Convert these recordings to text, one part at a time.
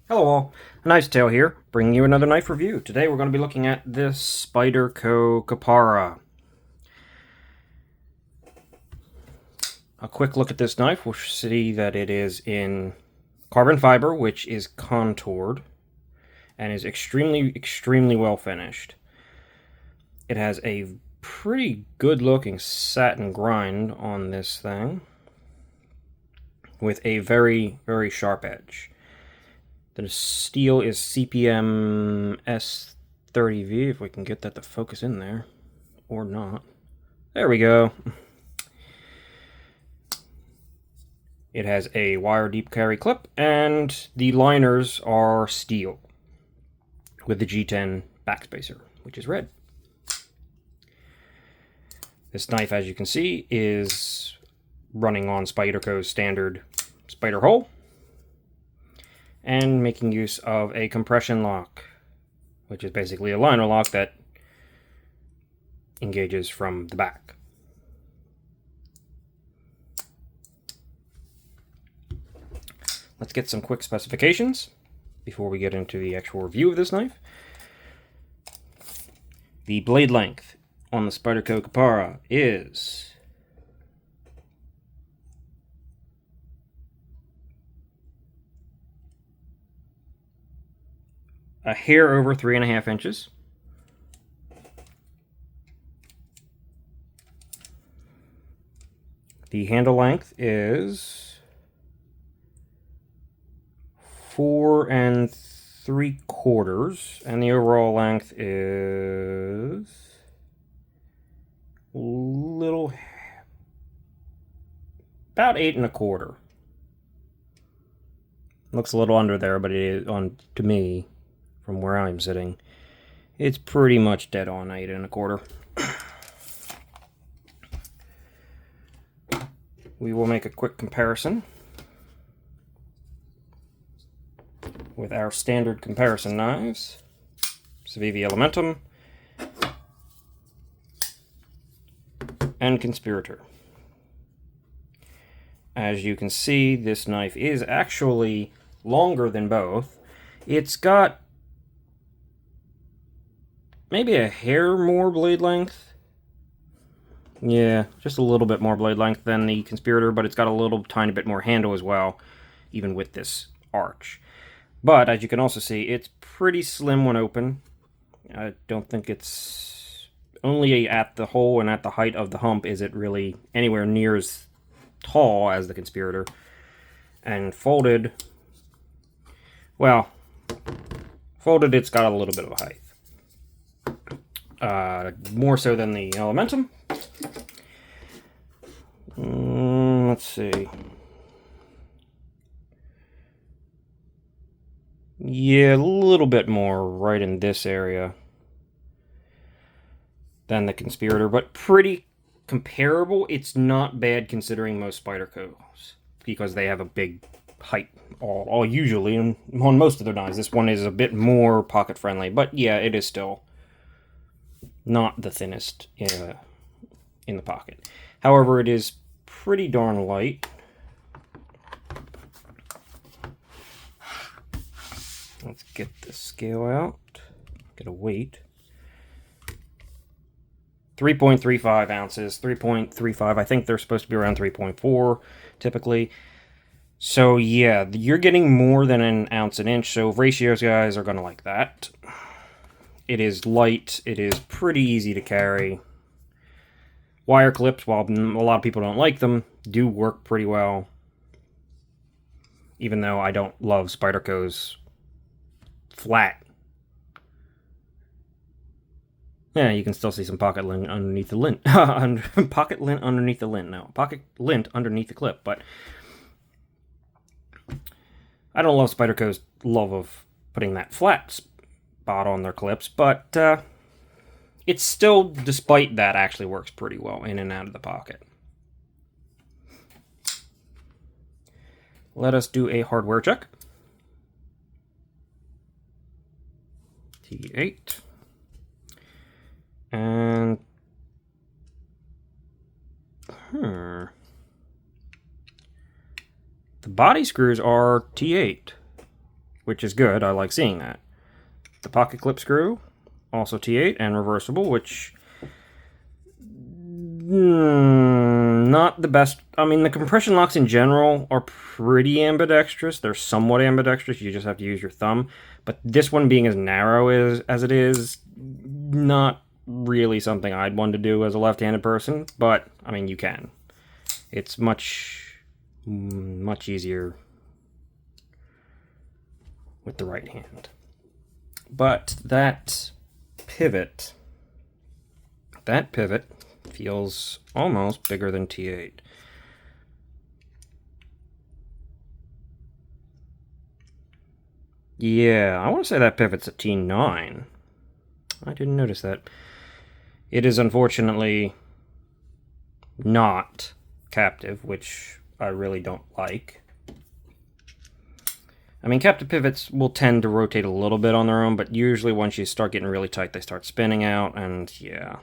Hello all, Nice Tail here, bringing you another knife review. Today we're going to be looking at this Spyderco Kapara. A quick look at this knife, we'll see that it is in carbon fiber, which is contoured, and is extremely well finished. It has a pretty good looking satin grind on this thing, with a very sharp edge. The steel is CPM S30V, if we can get that to focus in there, or not. There we go. It has a wire deep carry clip, and the liners are steel, with the G10 backspacer, which is red. This knife, as you can see, is running on Spyderco's standard spider hole, and making use of a compression lock, which is basically a liner lock that engages from the back. Let's get some quick specifications before we get into the actual review of this knife. The blade length on the Spyderco Kapara is a hair over 3.5 inches. The handle length is 4 3/4, and the overall length is about 8 1/4. Looks a little under there, but it is to me, from where I'm sitting, it's pretty much dead on 8 1/4. We will make a quick comparison with our standard comparison knives, Civivi Elementum and Conspirator. As you can see, this knife is actually longer than both. It's got maybe a hair more blade length. Yeah, just a little bit more blade length than the Conspirator, but it's got a little tiny bit more handle as well, even with this arch. But as you can also see, it's pretty slim when open. I don't think it's only at the hole and at the height of the hump is it really anywhere near as tall as the Conspirator. And folded, well, folded it's got a little bit of a height. More so than the Elementum. Let's see. Yeah, a little bit more right in this area than the Conspirator, but pretty comparable. It's not bad considering most Spydercos, because they have a big height all usually on most of their knives. This one is a bit more pocket friendly, but yeah, it is still not the thinnest in the pocket. However, it is pretty darn light. Let's get the scale out, get a weight. 3.35 ounces, 3.35. I think they're supposed to be around 3.4 typically. So yeah, you're getting more than an ounce an inch, so ratios guys are going to like that. It is light, it is pretty easy to carry. Wire clips, while a lot of people don't like them, do work pretty well. Even though I don't love Spyderco's flat. Yeah, you can still see some pocket lint underneath the lint. Pocket lint underneath the lint. No, pocket lint underneath the clip. But I don't love Spyderco's love of putting that flat spot on their clips, but it still, despite that, actually works pretty well in and out of the pocket. Let us do a hardware check. T8. And the body screws are T8. which is good. I like seeing that. The pocket clip screw, also T8 and reversible, which not the best. I mean, the compression locks in general are pretty ambidextrous. They're somewhat ambidextrous. You just have to use your thumb. But this one being as narrow as it is, not really something I'd want to do as a left-handed person. But, I mean, you can. It's much easier with the right hand. But that pivot feels almost bigger than T8. Yeah, I want to say that pivot's a T9. I didn't notice that. It is unfortunately not captive, which I really don't like. I mean, captive pivots will tend to rotate a little bit on their own, but usually once you start getting really tight, they start spinning out, and yeah.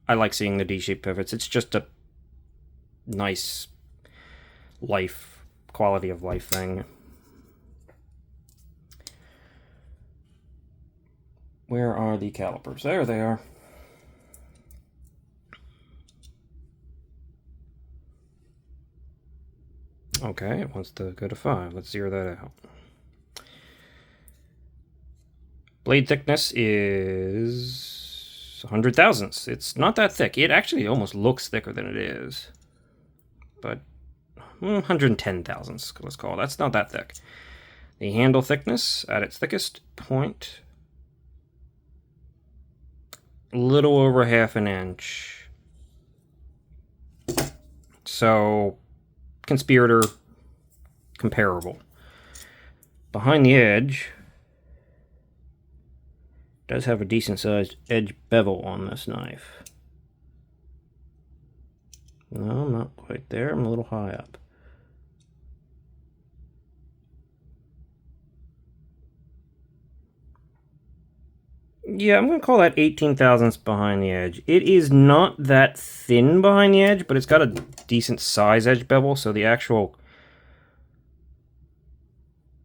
I like seeing the D-shaped pivots. It's just a nice quality of life thing. Where are the calipers? There they are. Okay, it wants to go to 5. Let's zero that out. Blade thickness is 100 thousandths. It's not that thick. It actually almost looks thicker than it is. But 110 thousandths, let's call it. That's not that thick. The handle thickness at its thickest point, a little over ½ an inch. So, conspirator comparable. Behind the edge, does have a decent sized edge bevel on this knife. No, I'm not quite there. I'm a little high up. Yeah, I'm going to call that 18 thousandths behind the edge. It is not that thin behind the edge, but it's got a decent size edge bevel, so the actual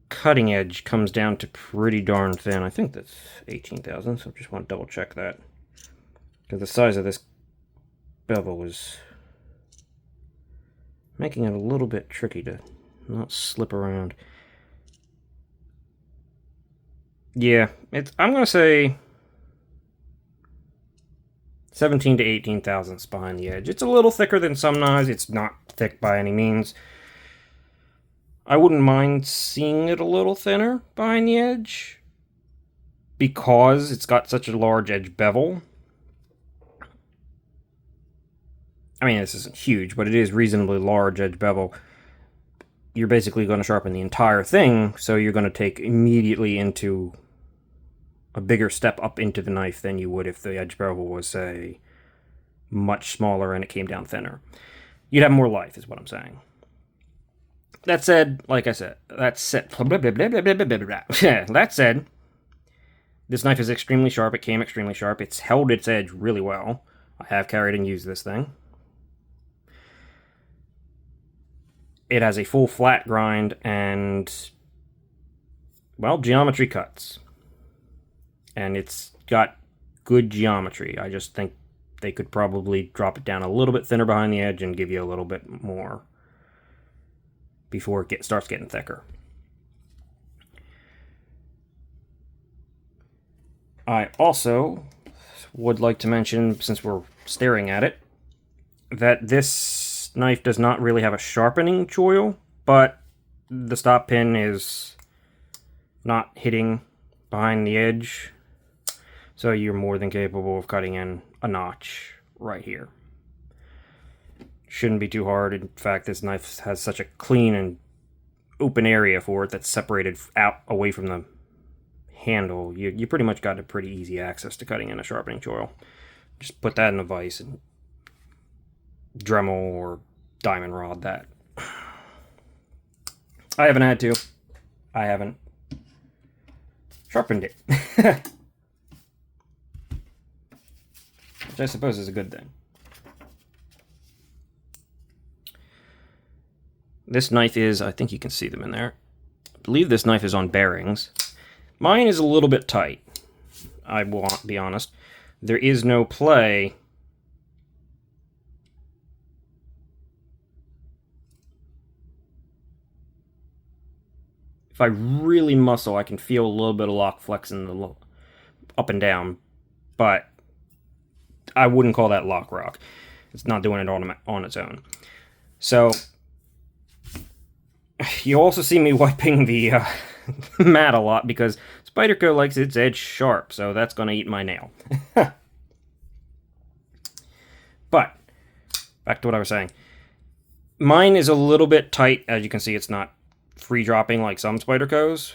cutting edge comes down to pretty darn thin. I think that's 18 thousandths, so I just want to double check that. Because the size of this bevel is making it a little bit tricky to not slip around. Yeah, I'm going to say 17 to 18 thousandths behind the edge. It's a little thicker than some knives. It's not thick by any means. I wouldn't mind seeing it a little thinner behind the edge because it's got such a large edge bevel. I mean, this isn't huge, but it is reasonably large edge bevel. You're basically going to sharpen the entire thing, so you're going to take immediately into a bigger step up into the knife than you would if the edge bevel was, say, much smaller and it came down thinner. You'd have more life, is what I'm saying. That said, like I said, that said, this knife is extremely sharp. It came extremely sharp. It's held its edge really well. I have carried and used this thing. It has a full flat grind and, well, geometry cuts. And it's got good geometry. I just think they could probably drop it down a little bit thinner behind the edge and give you a little bit more before it starts getting thicker. I also would like to mention, since we're staring at it, that this knife does not really have a sharpening choil, but the stop pin is not hitting behind the edge, so you're more than capable of cutting in a notch right here. Shouldn't be too hard. In fact, this knife has such a clean and open area for it that's separated out away from the handle. You pretty much got a pretty easy access to cutting in a sharpening choil. Just put that in a vise and Dremel or diamond rod that. I haven't had to. I haven't sharpened it. Which I suppose is a good thing. This knife is, I think you can see them in there, believe this knife is on bearings. Mine is a little bit tight, I will be honest. There is no play. If I really muscle, I can feel a little bit of lock flexing the up and down, but I wouldn't call that lock rock. It's not doing it on its own. So, you also see me wiping the mat a lot because Spyderco likes its edge sharp, so that's going to eat my nail. But, back to what I was saying. Mine is a little bit tight. As you can see, it's not free dropping like some Spydercos.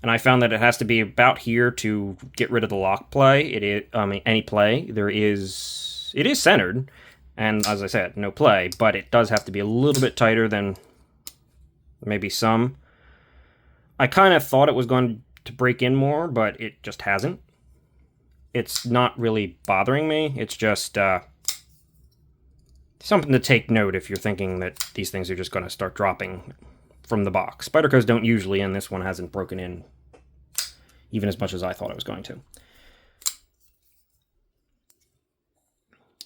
And I found that it has to be about here to get rid of the lock play. It is, any play. It is centered, and as I said, no play, but it does have to be a little bit tighter than maybe some. I kind of thought it was going to break in more, but it just hasn't. It's not really bothering me. It's just something to take note if you're thinking that these things are just going to start dropping from the box. Spydercos don't usually, and this one hasn't broken in even as much as I thought it was going to.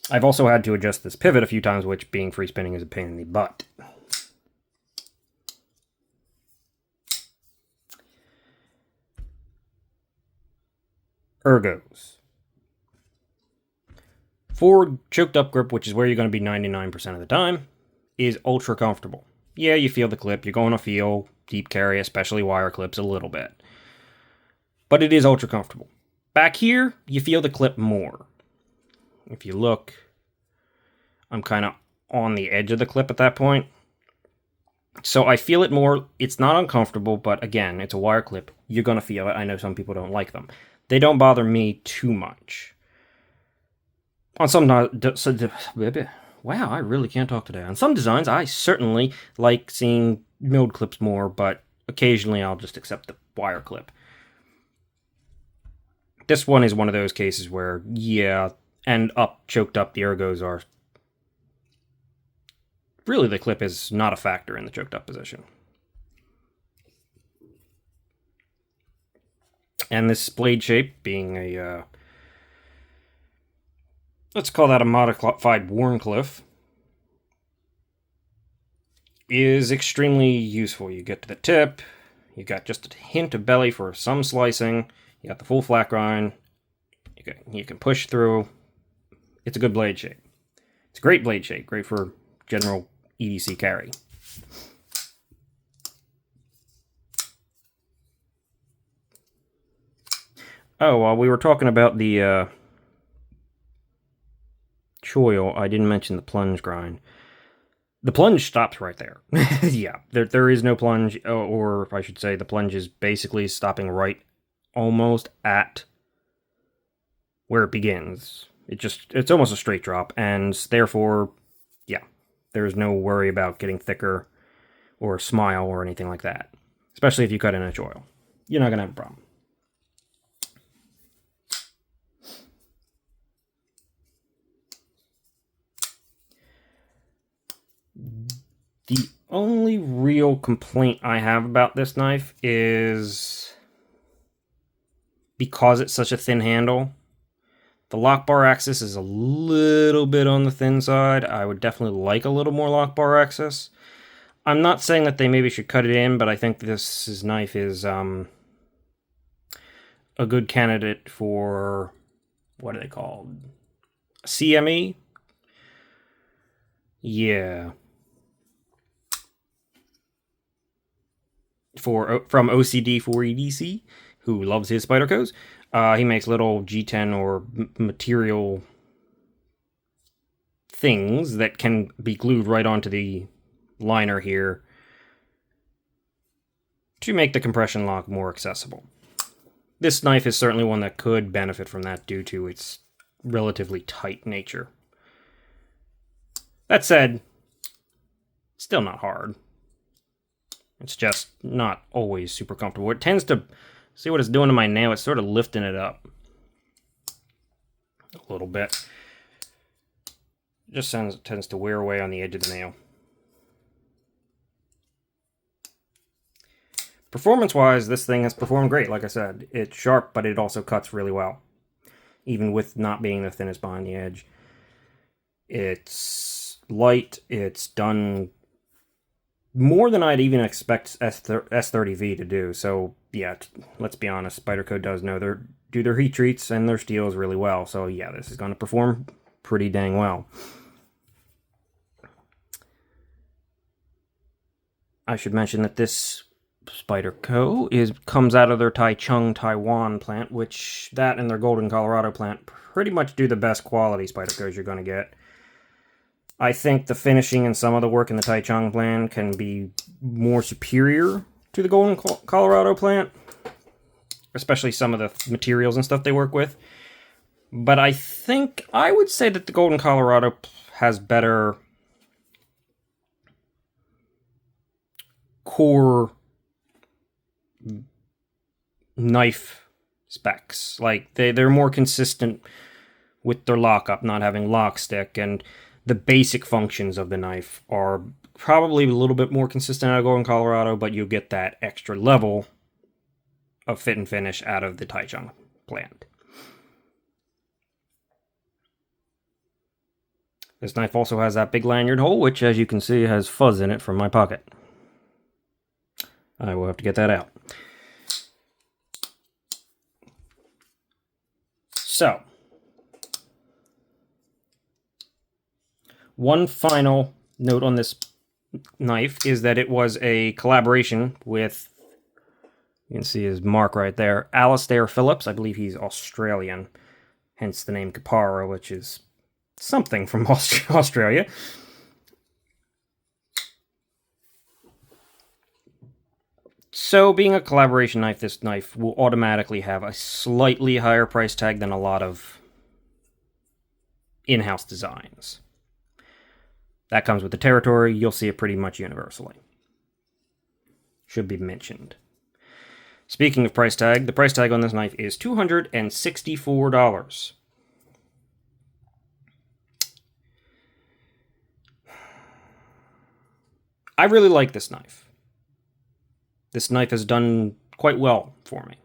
I've also had to adjust this pivot a few times, which being free spinning is a pain in the butt. Ergos. Forward choked up grip, which is where you're going to be 99% of the time, is ultra comfortable. Yeah, you feel the clip. You're going to feel deep carry, especially wire clips, a little bit. But it is ultra comfortable. Back here, you feel the clip more. If you look, I'm kind of on the edge of the clip at that point. So I feel it more. It's not uncomfortable, but again, it's a wire clip. You're going to feel it. I know some people don't like them. They don't bother me too much. On some... Wow, I really can't talk today. On some designs, I certainly like seeing milled clips more, but occasionally I'll just accept the wire clip. This one is one of those cases where, yeah, choked up, the ergos are... Really, the clip is not a factor in the choked up position. And this blade shape being a... let's call that a modified Warncliffe, is extremely useful. You get to the tip, you got just a hint of belly for some slicing, you got the full flat grind, you can push through. It's a good blade shape. It's a great blade shape, great for general EDC carry. Oh, while we were talking about the choil, I didn't mention the plunge grind. The plunge stops right there. Yeah, there is no plunge, or I should say the plunge is basically stopping right almost at where it begins. It's almost a straight drop, and therefore, yeah, there's no worry about getting thicker or smile or anything like that. Especially if you cut in a choil. You're not going to have a problem. The only real complaint I have about this knife is because it's such a thin handle. The lock bar axis is a little bit on the thin side. I would definitely like a little more lock bar axis. I'm not saying that they maybe should cut it in, but I think this knife is a good candidate for, what are they called? CME? Yeah. From OCD for EDC, who loves his Spydercos. He makes little G10 or material things that can be glued right onto the liner here to make the compression lock more accessible. This knife is certainly one that could benefit from that due to its relatively tight nature. That said, still not hard. It's just not always super comfortable. It tends to, see what it's doing to my nail, it's sort of lifting it up a little bit. It just tends to wear away on the edge of the nail. performance-wise, this thing has performed great. Like I said, it's sharp, but it also cuts really well, even with not being the thinnest behind the edge. It's light. It's done more than I'd even expect S30V to do. So yeah, let's be honest, Spyderco does know do their heat treats and their steels really well. So yeah, this is going to perform pretty dang well. I should mention that this Spyderco comes out of their Taichung, Taiwan plant, which that and their Golden, Colorado plant pretty much do the best quality Spydercos you're going to get. I think the finishing and some of the work in the Taichung plant can be more superior to the Golden, Colorado plant, especially some of the materials and stuff they work with. But I would say that the Golden, Colorado has better core knife specs. Like they're more consistent with their lockup, not having lock stick, and the basic functions of the knife are probably a little bit more consistent out of Golden, Colorado, but you get that extra level of fit and finish out of the Taichung plant. This knife also has that big lanyard hole, which, as you can see, has fuzz in it from my pocket. I will have to get that out. So, one final note on this knife is that it was a collaboration with, you can see his mark right there, Alastair Phillips. I believe he's Australian, hence the name Kapara, which is something from Australia. So, being a collaboration knife, this knife will automatically have a slightly higher price tag than a lot of in-house designs. That comes with the territory. You'll see it pretty much universally. Should be mentioned. Speaking of price tag, the price tag on this knife is $264. I really like this knife. This knife has done quite well for me.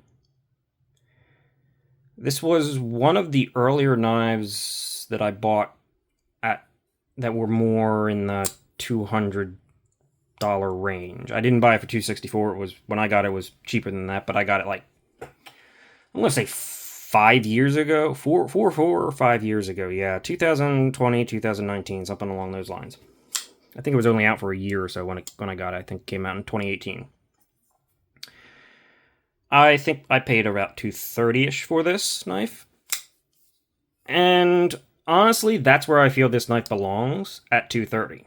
This was one of the earlier knives that I bought that were more in the $200 range. I didn't buy it for $264. It was, when I got it, was cheaper than that, but I got it like, I'm going to say 5 years ago, 4 or 5 years ago. Yeah, 2020, 2019, something along those lines. I think it was only out for a year or so when I got it. I think it came out in 2018. I think I paid about $230-ish for this knife. And honestly, that's where I feel this knife belongs, at $230.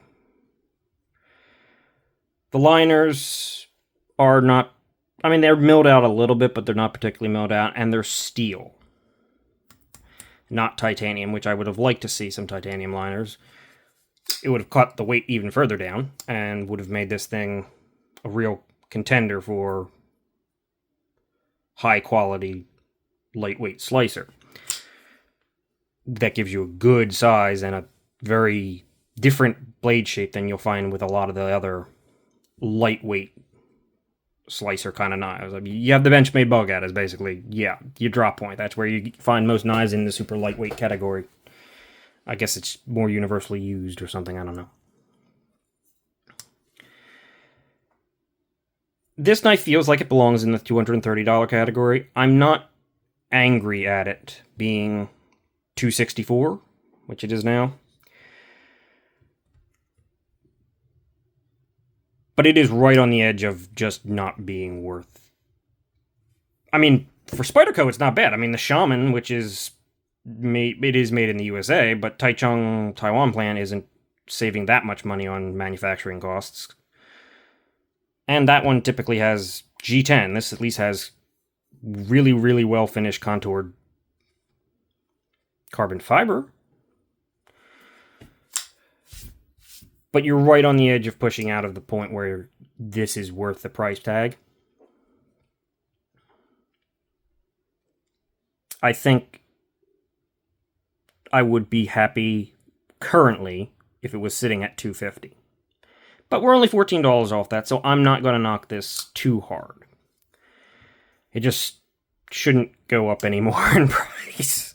The liners are not, I mean, they're milled out a little bit, but they're not particularly milled out, and they're steel, not titanium, which I would have liked to see some titanium liners. It would have cut the weight even further down, and would have made this thing a real contender for high-quality, lightweight slicer. That gives you a good size and a very different blade shape than you'll find with a lot of the other lightweight slicer kind of knives. I mean, you have the Benchmade Bugatti is basically, yeah, your drop point. That's where you find most knives in the super lightweight category. I guess it's more universally used or something, I don't know. This knife feels like it belongs in the $230 category. I'm not angry at it being $264, which it is now. But it is right on the edge of just not being worth. I mean, for Spyderco, it's not bad. I mean, the Shaman, which is made in the USA, but Taichung, Taiwan plant isn't saving that much money on manufacturing costs. And that one typically has G10. This at least has really, really well finished contoured carbon fiber. But you're right on the edge of pushing out of the point where this is worth the price tag. I think I would be happy currently if it was sitting at $250. But we're only $14 off that, so I'm not going to knock this too hard. It just shouldn't go up anymore in price.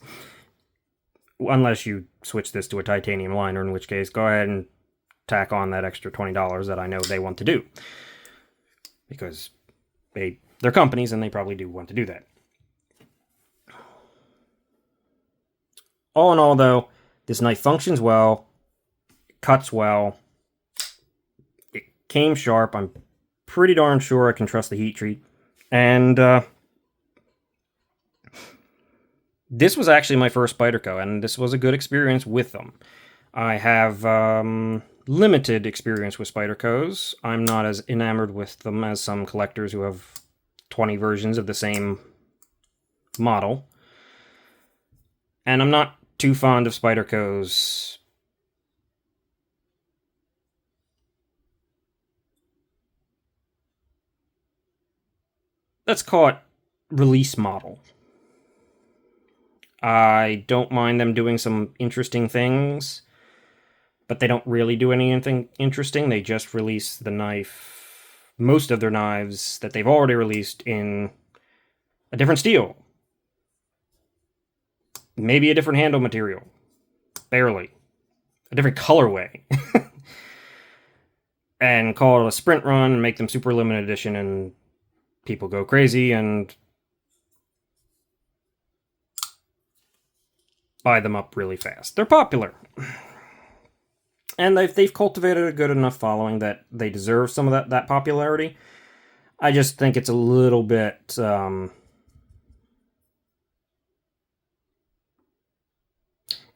Unless you switch this to a titanium liner, in which case go ahead and tack on that extra $20 that I know they want to do. Because they're companies and they probably do want to do that. All in all, though, this knife functions well, it cuts well, it came sharp. I'm pretty darn sure I can trust the heat treat. And this was actually my first Spyderco, and this was a good experience with them. I have limited experience with Spydercos. I'm not as enamored with them as some collectors who have 20 versions of the same model. And I'm not too fond of Spydercos. Let's call it release model. I don't mind them doing some interesting things, but they don't really do anything interesting. They just release the knife, most of their knives that they've already released, in a different steel. Maybe a different handle material. Barely. A different colorway. And call it a sprint run and make them super limited edition, and people go crazy and buy them up really fast. They're popular. And they've cultivated a good enough following that they deserve some of that popularity. I just think it's a little bit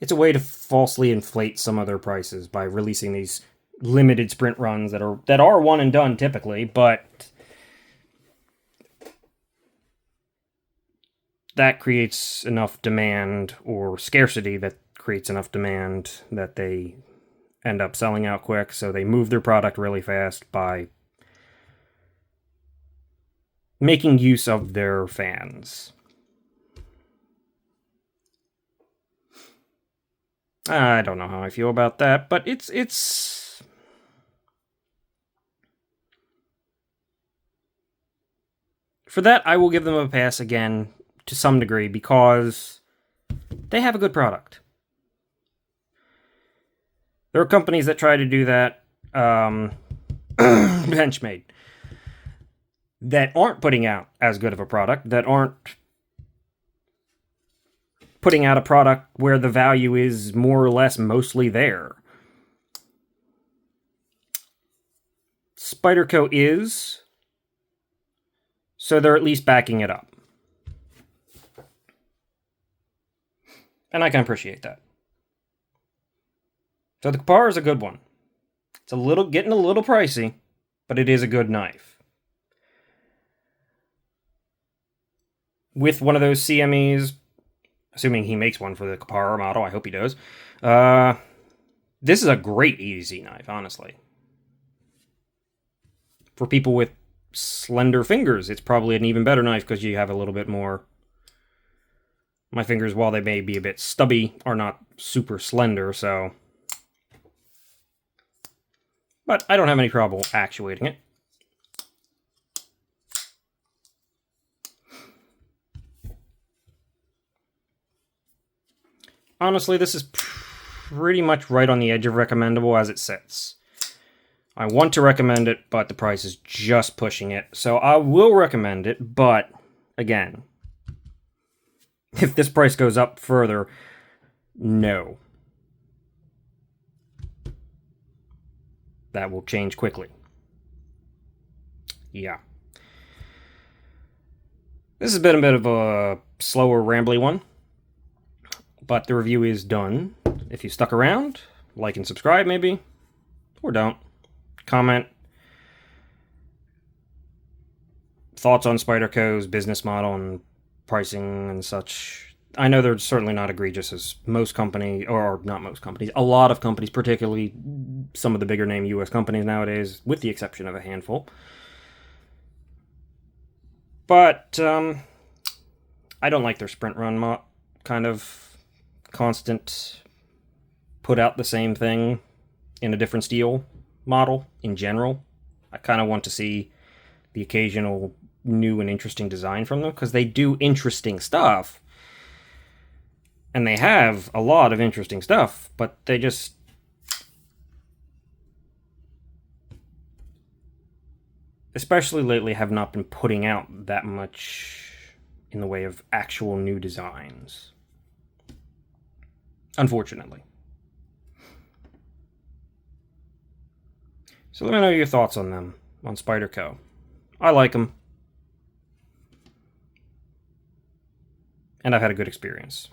it's a way to falsely inflate some of their prices by releasing these limited sprint runs that are one and done typically, but that creates enough demand, or scarcity that creates enough demand, that they end up selling out quick, so they move their product really fast by making use of their fans. I don't know how I feel about that, but it's for that, I will give them a pass again to some degree, because they have a good product. There are companies that try to do that, Benchmade, that aren't putting out as good of a product, that aren't putting out a product where the value is more or less mostly there. Spyderco is, so they're at least backing it up. And I can appreciate that. So the Kapara is a good one. It's getting a little pricey, but it is a good knife. With one of those CMEs, assuming he makes one for the Kapara model, I hope he does. This is a great easy knife, honestly. For people with slender fingers, it's probably an even better knife because you have a little bit more. My fingers, while they may be a bit stubby, are not super slender, so. But I don't have any trouble actuating it. Honestly, this is pretty much right on the edge of recommendable as it sits. I want to recommend it, but the price is just pushing it. So I will recommend it, but again, if this price goes up further, no. That will change quickly. Yeah. This has been a bit of a slower, rambly one, but the review is done. If you stuck around, like and subscribe maybe, or don't. Comment. Thoughts on Spyderco's business model and pricing and such. I know they're certainly not egregious as most companies, or not most companies, a lot of companies, particularly some of the bigger name US companies nowadays, with the exception of a handful. But I don't like their sprint run kind of constant put out the same thing in a different steel model in general. I kind of want to see the occasional new and interesting design from them, because they do interesting stuff. And they have a lot of interesting stuff, but they just... especially lately, have not been putting out that much in the way of actual new designs. Unfortunately. So let me know your thoughts on them, on Spyderco. I like them. And I've had a good experience.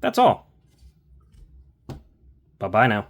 That's all. Bye-bye now.